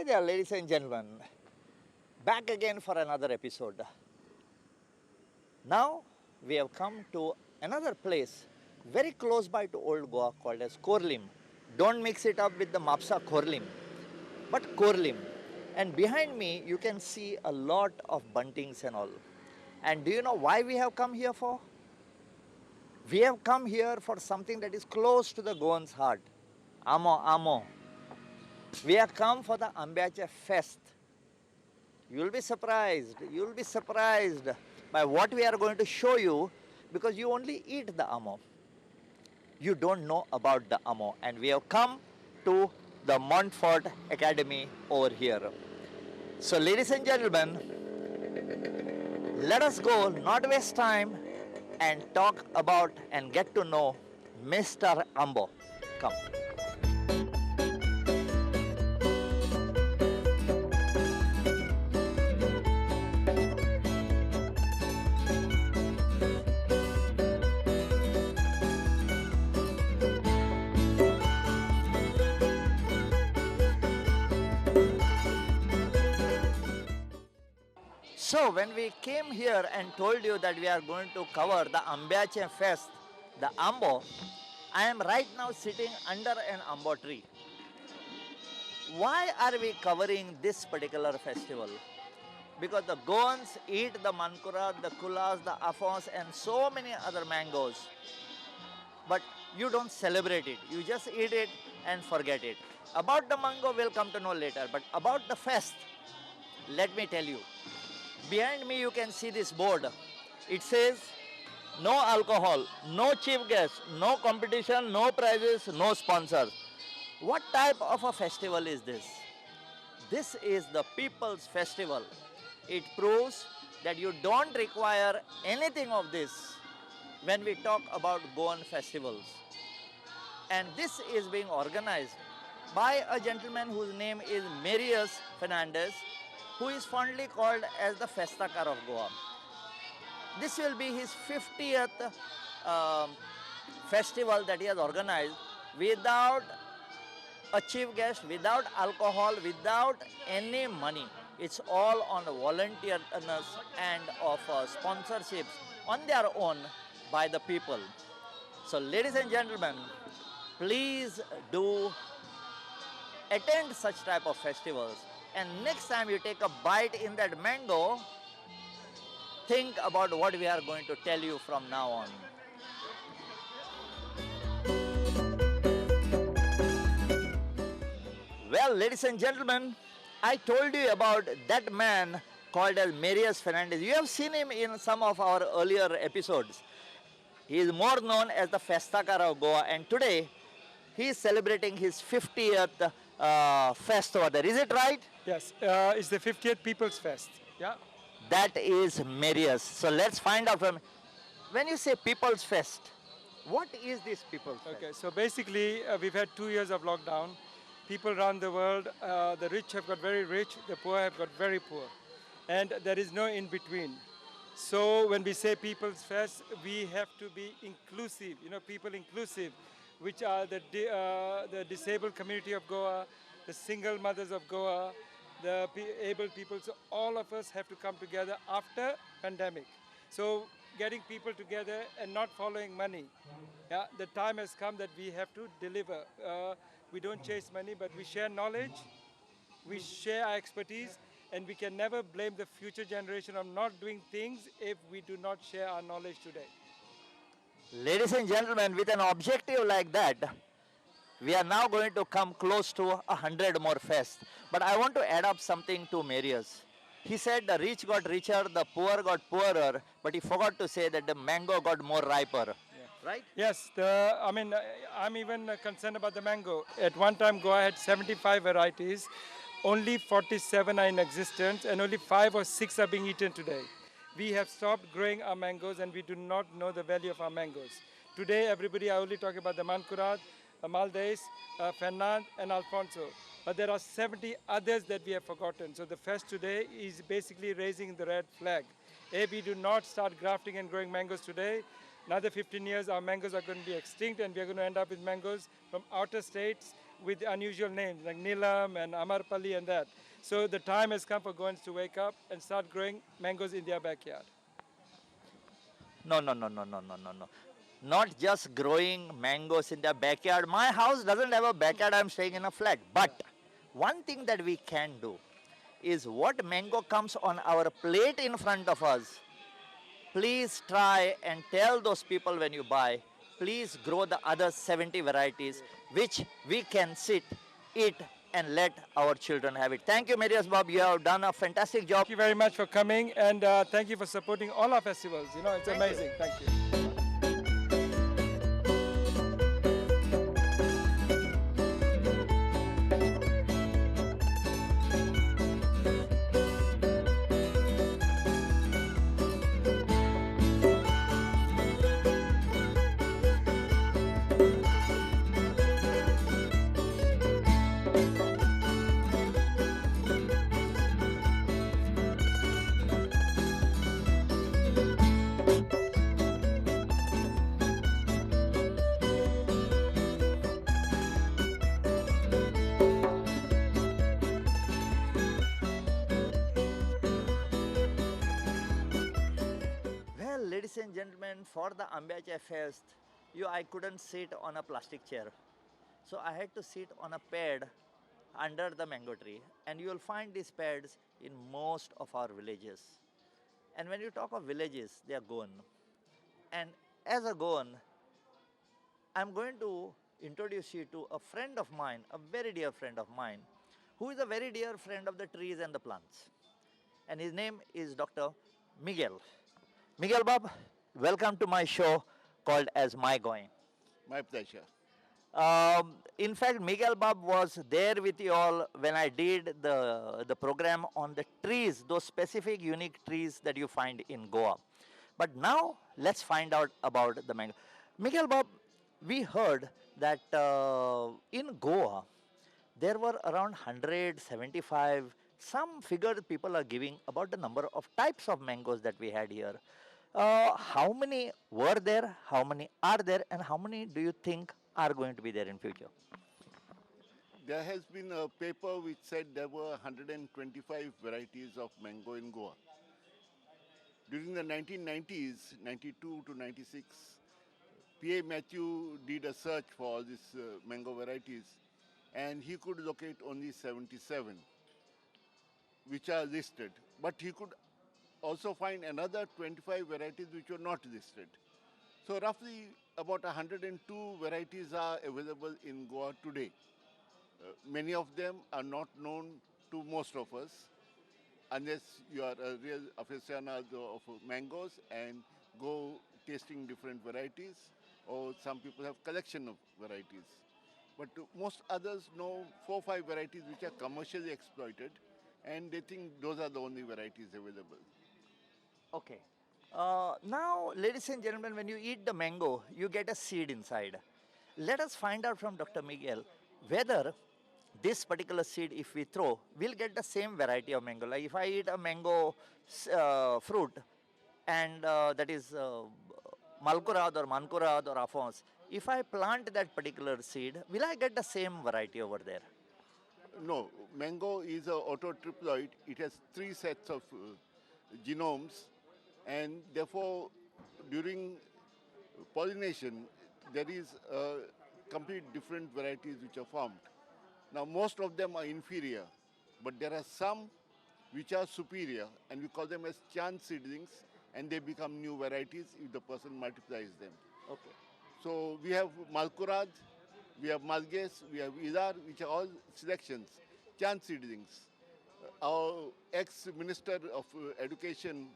there, ladies and gentlemen. Back again for another episode. Now we have come to another place very close by to Old Goa called as Korlim. Don't mix it up with the Mapsa Korlim, but Korlim. And behind me you can see a lot of buntings and all. And do you know why we have come here for? We have come here for something that is close to the Goan's heart. Amo. We have come for the Ambyache Fest. You will be surprised by what we are going to show you, because you only eat the amo. You don't know about the amo. And we have come to the Montfort Academy over here. So ladies and gentlemen, let us go, not waste time, and talk about and get to know Mr. Ambo. Come. So when we came here and told you that we are going to cover the Ambyache Fest, the Ambo, I am right now sitting under an Ambo tree. Why are we covering this particular festival? Because the Goans eat the mankura, the kulas, the afons and so many other mangoes. But you don't celebrate it. You just eat it and forget it. About the mango we'll come to know later. But about the fest, let me tell you. Behind me you can see this board. It says no alcohol, no chief guests, no competition, no prizes, no sponsors. What type of a festival is this? This is the People's Festival. It proves that you don't require anything of this when we talk about Goan festivals. And this is being organized by a gentleman whose name is Marius Fernandez, who is fondly called as the Festakar of Goa. This will be his 50th festival that he has organized without a chief guest, without alcohol, without any money. It's all on volunteerness and of sponsorships on their own by the people. So ladies and gentlemen, please do attend such type of festivals. And next time you take a bite in that mango, think about what we are going to tell you from now on. Well, ladies and gentlemen, I told you about that man called as Marius Fernandez. You have seen him in some of our earlier episodes. He is more known as the Festakar of Goa, and today he is celebrating his 50th fest over there. Is it right? Yes, it's the 50th People's Fest. Yeah. That is Marius. So let's find out from, when you say People's Fest, what is this People's Fest? Okay, so basically we've had 2 years of lockdown. People around the world, the rich have got very rich, the poor have got very poor. And there is no in between. So when we say People's Fest, we have to be inclusive, people inclusive, which are the disabled community of Goa, the single mothers of Goa, the able people. So all of us have to come together after pandemic. So getting people together and not following money. Yeah, the time has come that we have to deliver. We don't chase money, but we share knowledge, we share our expertise, and we can never blame the future generation of not doing things if we do not share our knowledge today. Ladies and gentlemen, with an objective like that, we are now going to come close to 100 more fests. But I want to add up something to Marius. He said the rich got richer, the poor got poorer, but he forgot to say that the mango got more riper. Yeah. Right? Yes, I'm even concerned about the mango. At one time, Goa had 75 varieties. Only 47 are in existence, and only 5 or 6 are being eaten today. We have stopped growing our mangoes, and we do not know the value of our mangoes. Today, everybody are only talking about the Mankurat, Maldes, Fernand, and Alfonso. But there are 70 others that we have forgotten. So the fest today is basically raising the red flag. If we do not start grafting and growing mangoes today, another 15 years, our mangoes are going to be extinct, and we are going to end up with mangoes from outer states with unusual names like Nilam and Amarpali and that. So the time has come for Goans to wake up and start growing mangoes in their backyard. No, no, no, no, no, no, no, no. Not just growing mangoes in their backyard. My house doesn't have a backyard. I'm staying in a flat. But one thing that we can do is what mango comes on our plate in front of us. Please try and tell those people when you buy, please grow the other 70 varieties which we can sit, eat, and let our children have it. Thank you, Marius Bob. You have done a fantastic job. Thank you very much for coming, and thank you for supporting all our festivals. You know, it's Thank you. amazing. Thank you. Well, ladies and gentlemen, for the Ambyache Fest, I couldn't sit on a plastic chair. So I had to sit on a pad under the mango tree. And you will find these pads in most of our villages. And when you talk of villages, they are Goan. And as a Goan, I'm going to introduce you to a friend of mine, a very dear friend of mine, who is a very dear friend of the trees and the plants. And his name is Dr. Miguel. Miguel Bob, welcome to my show called as My Goem. My pleasure. In fact, Miguel Bob was there with you all when I did the program on the trees, those specific unique trees that you find in Goa. But now let's find out about the mango. Miguel Bob, we heard that in Goa there were around 175, some figure people are giving about the number of types of mangoes that we had here. How many were there, how many are there, and how many do you think are going to be there in future? There has been a paper which said there were 125 varieties of mango in Goa. During the 1990s, 92 to 96, P.A. Matthew did a search for all these mango varieties, and he could locate only 77, which are listed. But he could also find another 25 varieties which were not listed. So roughly about 102 varieties are available in Goa today. Many of them are not known to most of us, unless you are a real aficionado of mangoes and go tasting different varieties, or some people have collection of varieties. But most others know 4 or 5 varieties which are commercially exploited, and they think those are the only varieties available. Okay. Now, ladies and gentlemen, when you eat the mango, you get a seed inside. Let us find out from Dr. Miguel whether this particular seed, if we throw, we'll get the same variety of mango. Like if I eat a mango fruit, and that is malkurad or mankurad or afons, if I plant that particular seed, will I get the same variety over there? No, mango is a autotriploid. It has 3 sets of genomes, and therefore during pollination there is complete different varieties which are formed. Now most of them are inferior, but there are some which are superior, and we call them as chance seedlings, and they become new varieties if the person multiplies them. Okay. So we have Malkurad, we have Malges, we have Idar, which are all selections, chance seedlings. Our ex-minister of education,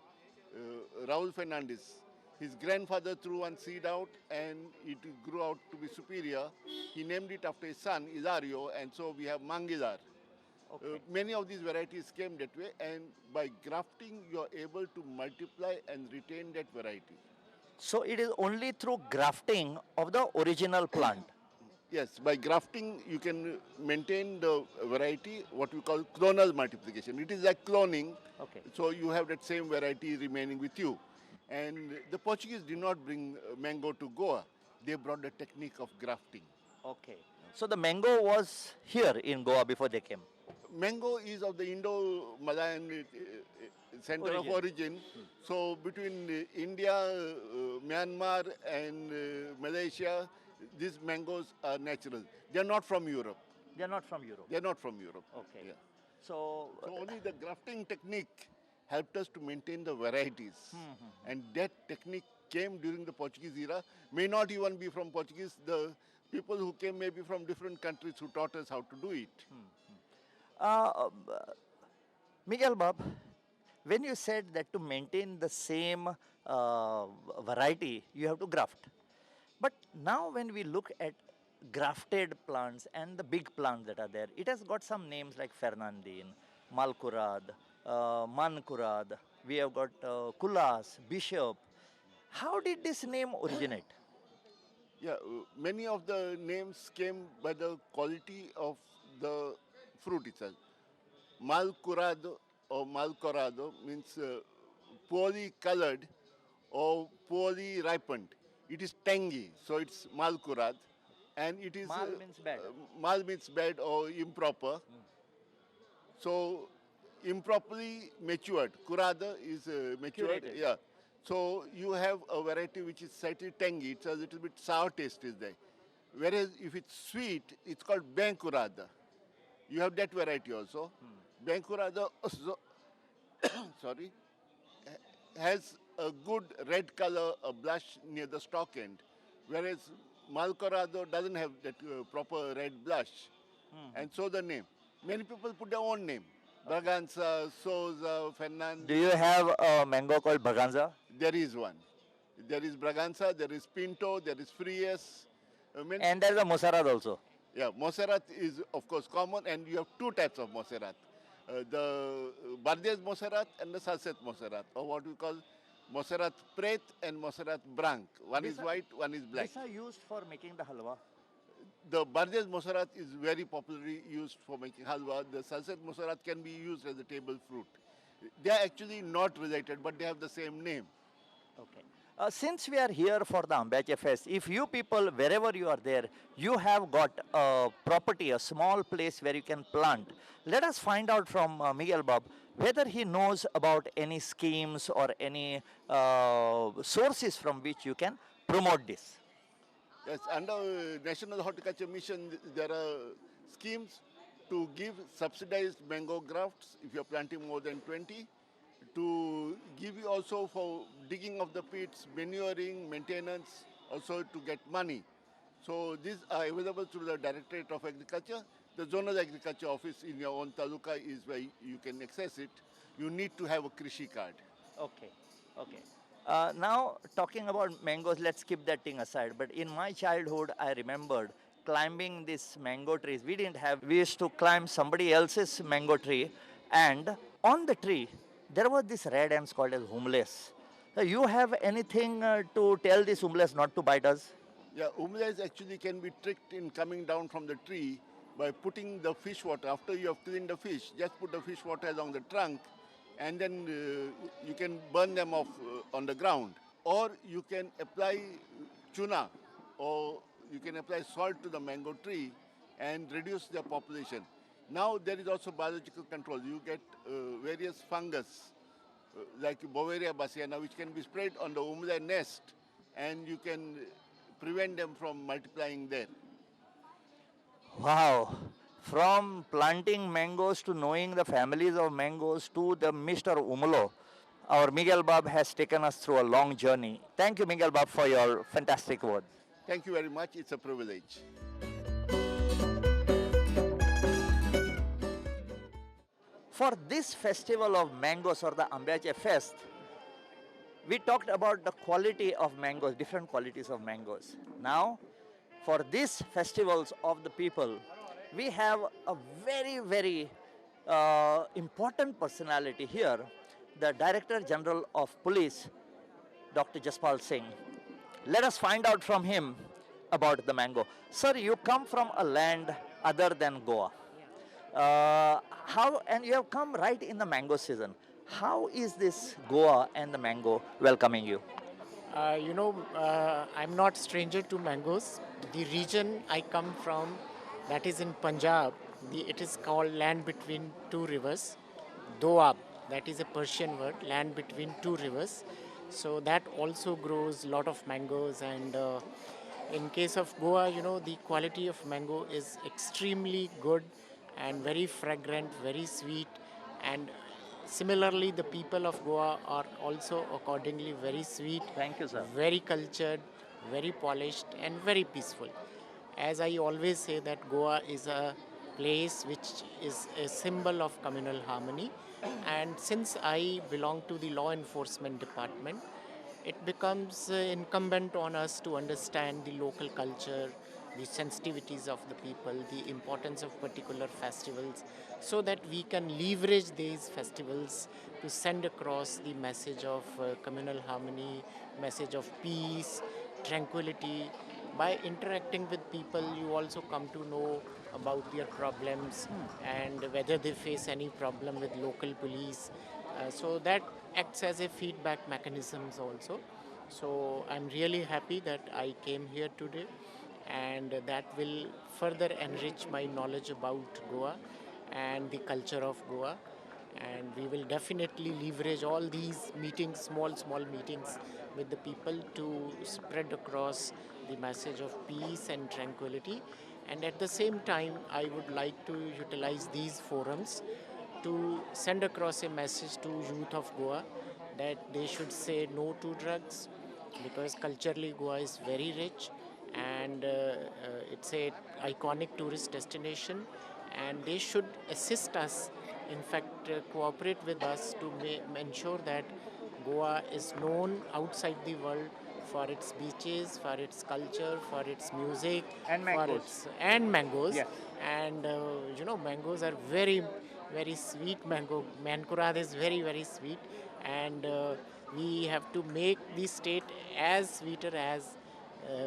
Raul Fernandez, his grandfather threw one seed out and it grew out to be superior. He named it after his son, Ilario, and so we have Mangidar. Okay. Many of these varieties came that way, and by grafting you are able to multiply and retain that variety. So it is only through grafting of the original plant. Yes, by grafting you can maintain the variety, what we call clonal multiplication. It is like cloning, Okay. so you have that same variety remaining with you. And the Portuguese did not bring mango to Goa. They brought the technique of grafting. Okay. So the mango was here in Goa before they came. Mango is of the Indo-Malayan center of origin. So between India, Myanmar and Malaysia, these mangoes are natural. They are not from Europe. They are not from Europe. They are not from Europe. Okay. Yeah. So, So only the grafting technique helped us to maintain the varieties. And that technique came during the Portuguese era. May not even be from Portuguese. The people who came may be from different countries who taught us how to do it. uh, Miguel Bob, when you said that to maintain the same variety, you have to graft. But now when we look at grafted plants and the big plants that are there, it has got some names like Fernandine, Malkurad, Mankurad, we have got Kulas, Bishop. How did this name originate? Yeah, many of the names came by the quality of the fruit itself. Malcurado or Malcorado means poorly colored or poorly ripened. It is tangy, so it's Malcurad. And it is Mal means bad. mal means bad or improper. So improperly matured. Curada is matured. Curated. Yeah. So you have a variety which is slightly tangy. It's a little bit sour taste is there. Whereas if it's sweet, it's called Bancurada. You have that variety also. Bancurada also, sorry, has a good red color, a blush near the stalk end. Whereas Malcorado doesn't have that proper red blush. And so the name. Many people put their own name. Braganza, Souza, Fernandez. Do you have a mango called Braganza? There is one. There is Braganza, there is Pinto, there is Fries. And there's a Moserrat also. Yeah, Moserrat is of course common, and you have two types of Moserrat. The Bardes Moserrat and the Salset Moserrat, or what we call Moserrat Pret and Moserrat Branc. One is white, one is black. These are used for making the halwa. The Bardes Moserrat is very popularly used for making halwa. The Salset Moserrat can be used as a table fruit. They are actually not related, but they have the same name. Okay. Since we are here for the Ambyache Fest, if you people, wherever you are there, you have got a property, a small place where you can plant, let us find out from Miguel Bob whether he knows about any schemes or any sources from which you can promote this. Yes, under National Horticulture Mission, there are schemes to give subsidized mango grafts if you're planting more than 20, to give you also for digging of the pits, manuring, maintenance, also to get money. So these are available through the Directorate of Agriculture. The Zonal Agriculture Office in your own taluka is where you can access it. You need to have a Krishi card. Okay, okay. Now, talking about mangoes, let's keep that thing aside. But in my childhood, I remembered climbing these mango trees. We used to climb somebody else's mango tree, and on the tree, there were these red ants called as humles. You have anything to tell these humles not to bite us? Yeah, humles actually can be tricked in coming down from the tree by putting the fish water. After you have cleaned the fish, just put the fish water along the trunk, and then you can burn them off on the ground. Or you can apply tuna, or you can apply salt to the mango tree and reduce their population. Now there is also biological control. You get various fungus like Bovaria bassiana, which can be sprayed on the humule nest, and you can prevent them from multiplying there. Wow. From planting mangoes to knowing the families of mangoes to the Mr. Umulo, our Miguel Bob has taken us through a long journey. Thank you, Miguel Bob, for your fantastic words. Thank you very much. It's a privilege. For this festival of mangoes or the Ambyache Fest, we talked about the quality of mangoes, different qualities of mangoes. Now, for these festivals of the people, we have a very, very important personality here, the Director General of Police, Dr. Jaspal Singh. Let us find out from him about the mango. Sir, you come from a land other than Goa. And you have come right in the mango season. How is this Goa and the mango welcoming you? I'm not stranger to mangoes. The region I come from that is in Punjab. It is called land between two rivers. Doab, that is a Persian word, land between two rivers. So that also grows a lot of mangoes. And in case of Goa, the quality of mango is extremely good and very fragrant, very sweet. And similarly, the people of Goa are also accordingly very sweet, Thank you, sir. very cultured, very polished, and very peaceful. As I always say that Goa is a place which is a symbol of communal harmony. And since I belong to the law enforcement department, it becomes incumbent on us to understand the local culture, the sensitivities of the people, the importance of particular festivals, so that we can leverage these festivals to send across the message of communal harmony, message of peace, tranquility. By interacting with people, you also come to know about their problems and whether they face any problem with local police. So that acts as a feedback mechanisms also. So I'm really happy that I came here today, and that will further enrich my knowledge about Goa and the culture of Goa. And we will definitely leverage all these meetings, small meetings with the people to spread across the message of peace and tranquility. And at the same time, I would like to utilize these forums to send across a message to youth of Goa that they should say no to drugs, because culturally Goa is very rich, and it's a iconic tourist destination, and they should assist us, in fact cooperate with us to ensure that Goa is known outside the world for its beaches, for its culture, for its music, And for mangoes. its and mangoes. Yes. And mangoes are very, very sweet. Mankurad is very, very sweet, and we have to make the state as sweeter as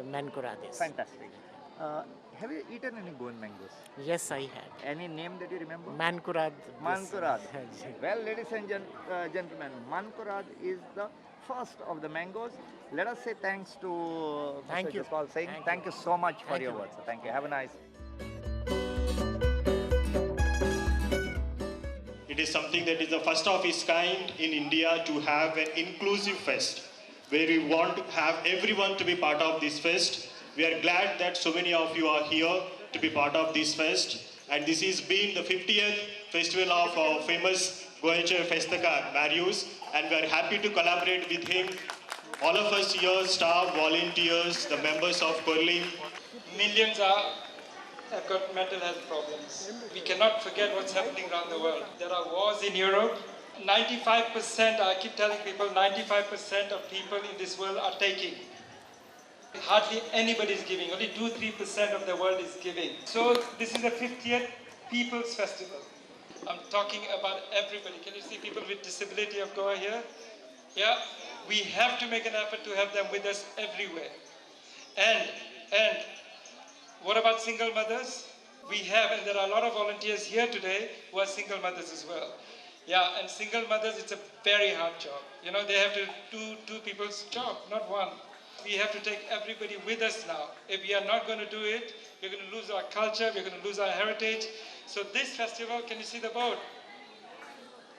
Mankurad is. Fantastic. Have you eaten any Goan mangoes? Yes, I had. Any name that you remember? Mankurad. Mankurad. Well, ladies and gentlemen, Mankurad is the first of the mangoes. Let us say thanks to Thank Mr. you. Jaswal Singh. Thank Thank you. you so much for Thank your you. words. Thank you. Have a nice. It is something that is the first of its kind in India to have an inclusive fest, where we want to have everyone to be part of this fest. We are glad that so many of you are here to be part of this fest. And this is being the 50th festival of our famous Ambyache Fest, Marius. And we are happy to collaborate with him. All of us here, staff, volunteers, the members of Curling. Millions have got mental health problems. We cannot forget what's happening around the world. There are wars in Europe. 95%, I keep telling people, 95% of people in this world are taking. Hardly anybody is giving. Only 2-3% of the world is giving. So this is the 50th People's Festival. I'm talking about everybody. Can you see people with disability of Goa here? Yeah, we have to make an effort to have them with us everywhere. And what about single mothers? We have, and there are a lot of volunteers here today who are single mothers as well. Yeah, and single mothers, it's a very hard job. They have to do two people's job, not one. We have to take everybody with us now. If we are not going to do it, we're going to lose our culture, we're going to lose our heritage. So this festival, can you see the board?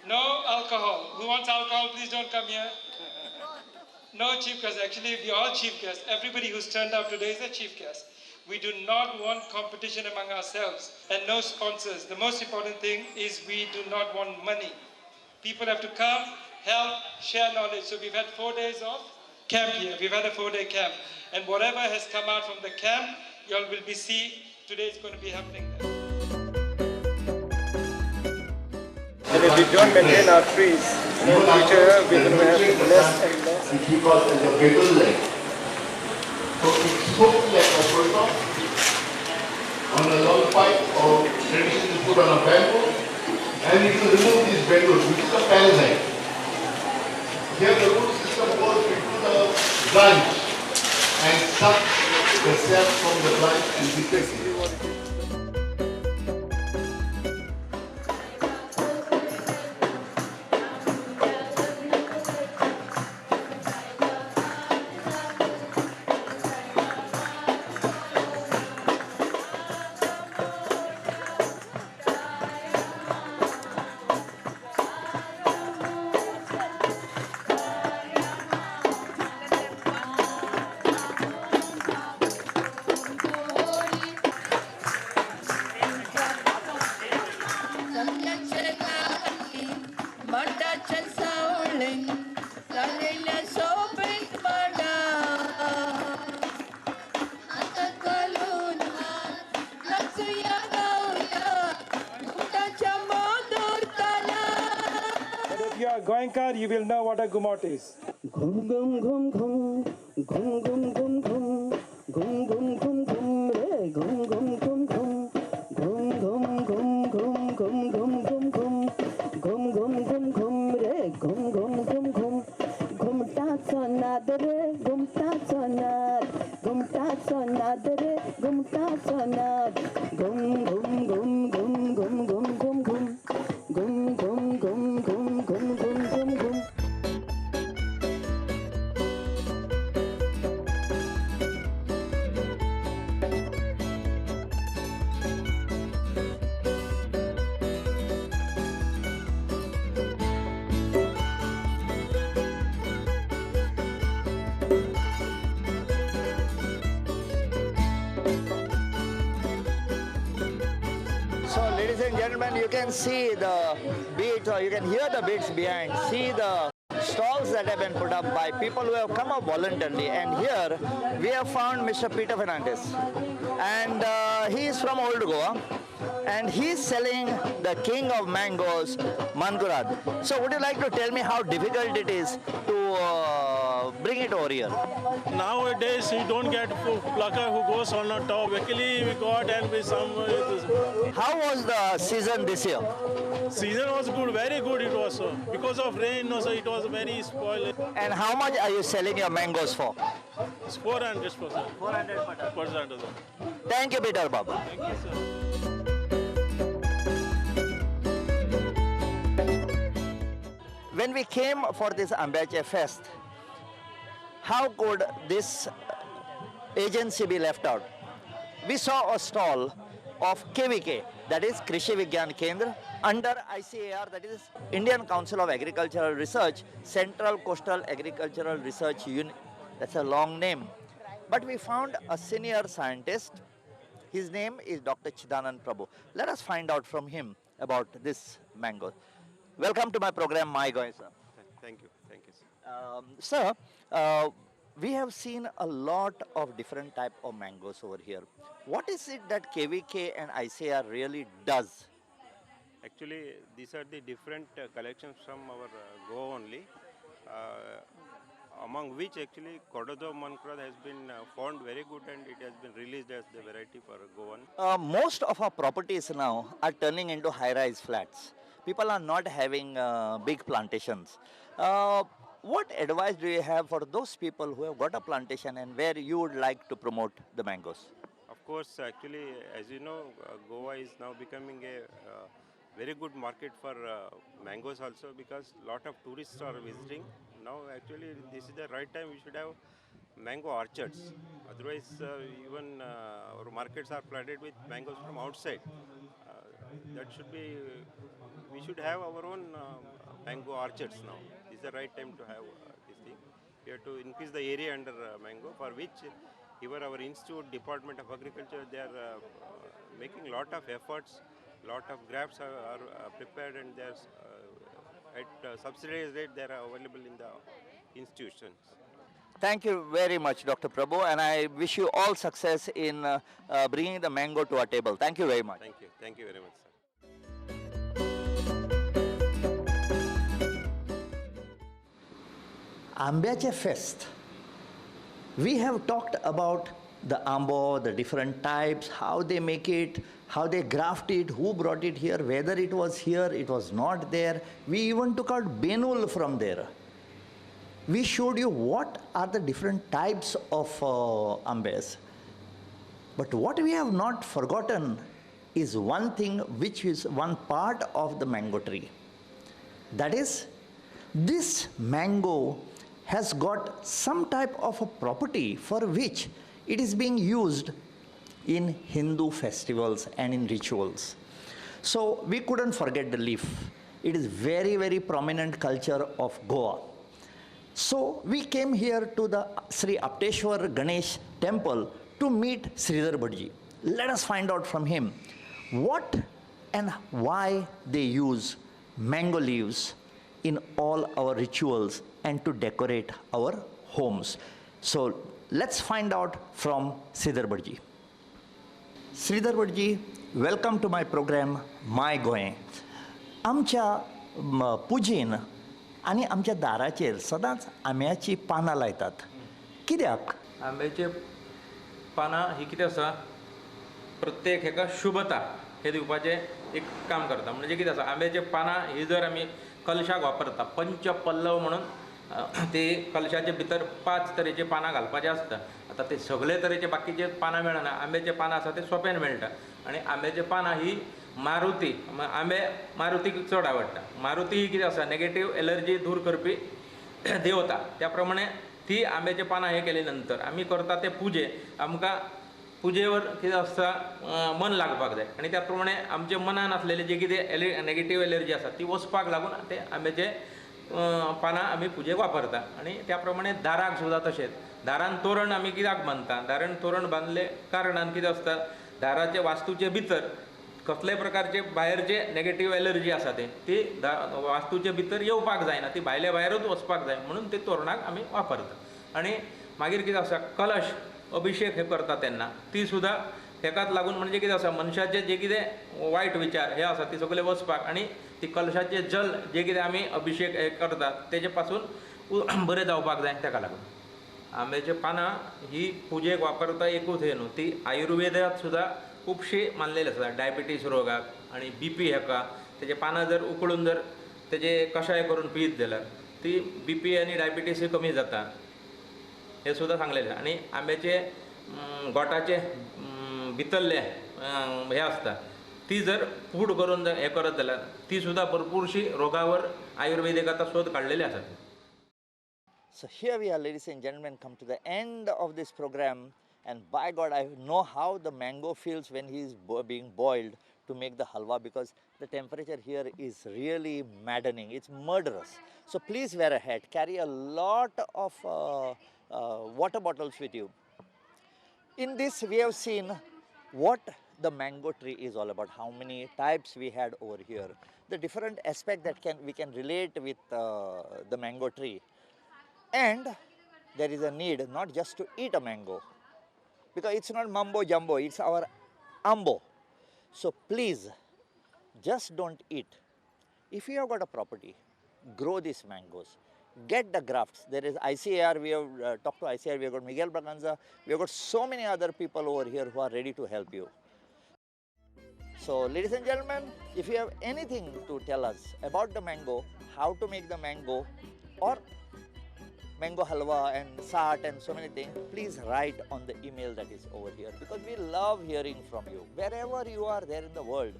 No alcohol. Who wants alcohol? Please don't come here. No chief guest. Actually, we are all chief guests. Everybody who's turned up today is a chief guest. We do not want competition among ourselves and no sponsors. The most important thing is we do not want money. People have to come, help, share knowledge. So we've had 4 days of camp here. We've had a 4-day camp. And whatever has come out from the camp, you all will be see today is going to be happening there. And if we don't maintain our trees, in the future we're going to have less and less. Which we call as a betel leg. So it's smoked like a pulpo on a long pipe or traditionally put on a bamboo, and it will remove these bamboo, which is a parasite. Here the root system goes into the branch and sucks the sap from the branch and decays it. Sankar, you will know what a gumot is. Gum gum gum gum, gum gum gum gum, gum gum gum gum, re gum gum gum gum, gum gum gum gum gum gum gum gum, gum gum gum gum, re gum gum gum gum, gum ta sonad re gum ta sonad, gum ta sonad re gum ta sonad, gum gum gum gum gum gum gum gum, gum gum gum gum gum gum gum gum. So, ladies and gentlemen, you can see the beats, or you can hear the beats behind. See the stalls that have been put up by people who have come up voluntarily. And here we have found Mr. Peter Fernandez, and he is from Old Goa, and he's selling the king of mangoes, Mankurad. So, would you like to tell me how difficult it is to bring it over here? Nowadays, you don't get plucker who goes on the top. Luckily, we got and with some. How was the season this year? Season was good, very good it was. Because of rain, so it was very spoiled. And how much are you selling your mangoes for? It's 400%. 400%. Thank you, Peter Baba. Thank you, sir. When we came for this Ambyache Fest, how could this agency be left out? We saw a stall of KVK, that is Krishi Vigyan Kendra, under ICAR, that is Indian Council of Agricultural Research, Central Coastal Agricultural Research Unit. That's a long name. But we found a senior scientist. His name is Dr. Chidanand Prabhu. Let us find out from him about this mango. Welcome to my program, My Goem, sir. Thank you, sir. Sir, we have seen a lot of different type of mangoes over here. What is it that KVK and ICAR really does? Actually, these are the different collections from our Goa only, among which actually Cordozo Mankurad has been found very good and it has been released as the variety for Goan. Most of our properties now are turning into high-rise flats. People are not having big plantations. What advice do you have for those people who have got a plantation and where you would like to promote the mangoes? Of course, actually, as you know, Goa is now becoming a very good market for mangoes also because a lot of tourists are visiting. Now, actually, this is the right time we should have mango orchards. Otherwise, even our markets are flooded with mangoes from outside. That should be, we should have our own mango orchards now. This is the right time to have this thing. We have to increase the area under mango, for which even our Institute, Department of Agriculture, they are making a lot of efforts. Lot of grafts are prepared and there's at subsidized rate they are available in the institutions. Thank you very much, Dr. Prabhu, and I wish you all success in bringing the mango to our table. Thank you very much. Thank you very much, sir. Ambyache Fest. We have talked about the ambo, the different types, how they make it, how they graft it, who brought it here, whether it was here, it was not there. We even took out benul from there. We showed you what are the different types of ambes. But what we have not forgotten is one thing, which is one part of the mango tree. That is, this mango has got some type of a property for which it is being used in Hindu festivals and in rituals. So we couldn't forget the leaf. It is very, very prominent culture of Goa. So we came here to the Sri Apteshwar Ganesh temple to meet Sridhar Bhatji. Let us find out from him what and why they use mango leaves in all our rituals and to decorate our homes. So let's find out from Sridhar Bhatji. Sridhar Bhatji, welcome to my program, My Goem. आमच्या पुजेन आणि आमच्या दाराचेर सदांच आंब्याची पानां लायतात. कित्याक? आंब्याचे पानां ही कितें आसा, प्रत्येक हेका शुभता हे दिवपाचें एक काम करता. म्हणजे कितें आसा, आंब्याचे पानां ही जर आमी कलशाक वापरता, पंचपल्लव म्हणून ते कलशाचे भितर 5 तरेचे पानां घालपाचे आसता. आतां ते सगळे तरेचे बाकीचे पानां मेळना, आंब्याचे पानां आसा ते सोंप्यान मेळटा. आनी आंब्याचे पानां ही मारुती, आंबे मारुतीक चड आवडटा. मारुती ही कितें आसा, नेगेटीव एलर्जी दूर करपी देवता. त्या प्रमाणे ती आंब्याचे पानां हे केले नंतर आमी करता ते पुजे. आमकां पुजेवर कितें आसता, मन लागपाक जाय. आनी त्या प्रमाणे आमच्या मनान आसलेले जे कितें नेगेटीव एलर्जी आसा ती वचपाक लागून ते आंब्याचे पानां आमी पुजेक वापरता. आनी त्या प्रमाणे दाराक सुद्दां तशेंच. दारान तोरण आमी कित्याक बांदता, दारान तोरण बांदले कारणान कितें आसता, दाराचे वास्तूचे भितर कसलेय प्रकारचे भायरचे नेगेटीव एलर्जी आसा ती वास्तूचे भितर येवपाक जायना, ती भायले भायरूच वचपाक जाय म्हणून ते तोरणाक आमी वापरता. आनी मागीर कितें आसा, कलश अभिशेक हे करता तेन्ना ती सुद्दां हेकाच लागून, म्हणजे कितें आसा, मनशाचे जे कितें वायट विचार हे आसा ती सगळे वचपाक, आनी ती कलशाचे जल जे कितें आमी अभिशेक हे करतात तेजे पासून बरें जावपाक जाय. ताका लागून आंब्याचे पानां ही पुजेक वापरता एकूच हे न्हू, ती आयुर्वेदांत सुद्दां खुबशी मानलेली आसा. डायबिटीस रोगाक आनी BP हेका तेजे पानां जर उकळून जर तेजे कशाय करून पीत जाल्यार ती BP आनी डायबिटीस कमी जाता हे सुद्दां सांगलेलें. आनी आंब्याचे गोठाचे भितरले हे आसता ती जर फूड करून जर हे करत जाल्यार ती सुद्दां भरपूरशी रोगावर आयुर्वेदीक आतां शोध काडलेले आसात. So here we are, ladies and gentlemen, come to the end of this program, and by God, I know how the mango feels when he is being boiled to make the halwa, because the temperature here is really maddening. It's murderous. So please wear a hat, carry a lot of water bottles with you. In this, we have seen what the mango tree is all about, how many types we had over here, the different aspect that we can relate with the mango tree. And there is a need not just to eat a mango, because it's not mumbo jumbo, it's our ambo. So please, just don't eat. If you have got a property, grow these mangoes. Get the grafts. There is ICAR, we have talked to ICAR, we have got Miguel Braganza, we have got so many other people over here who are ready to help you. So ladies and gentlemen, if you have anything to tell us about the mango, how to make the mango, or mango halwa and saat and so many things, please write on the email that is over here, because we love hearing from you. Wherever you are there in the world,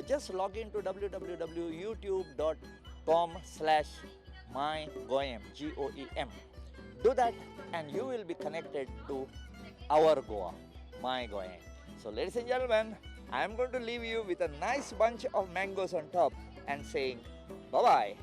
just log into www.youtube.com/mygoem, GOEM. Do that and you will be connected to our Goa, My Goem. So ladies and gentlemen, I am going to leave you with a nice bunch of mangoes on top and saying bye-bye.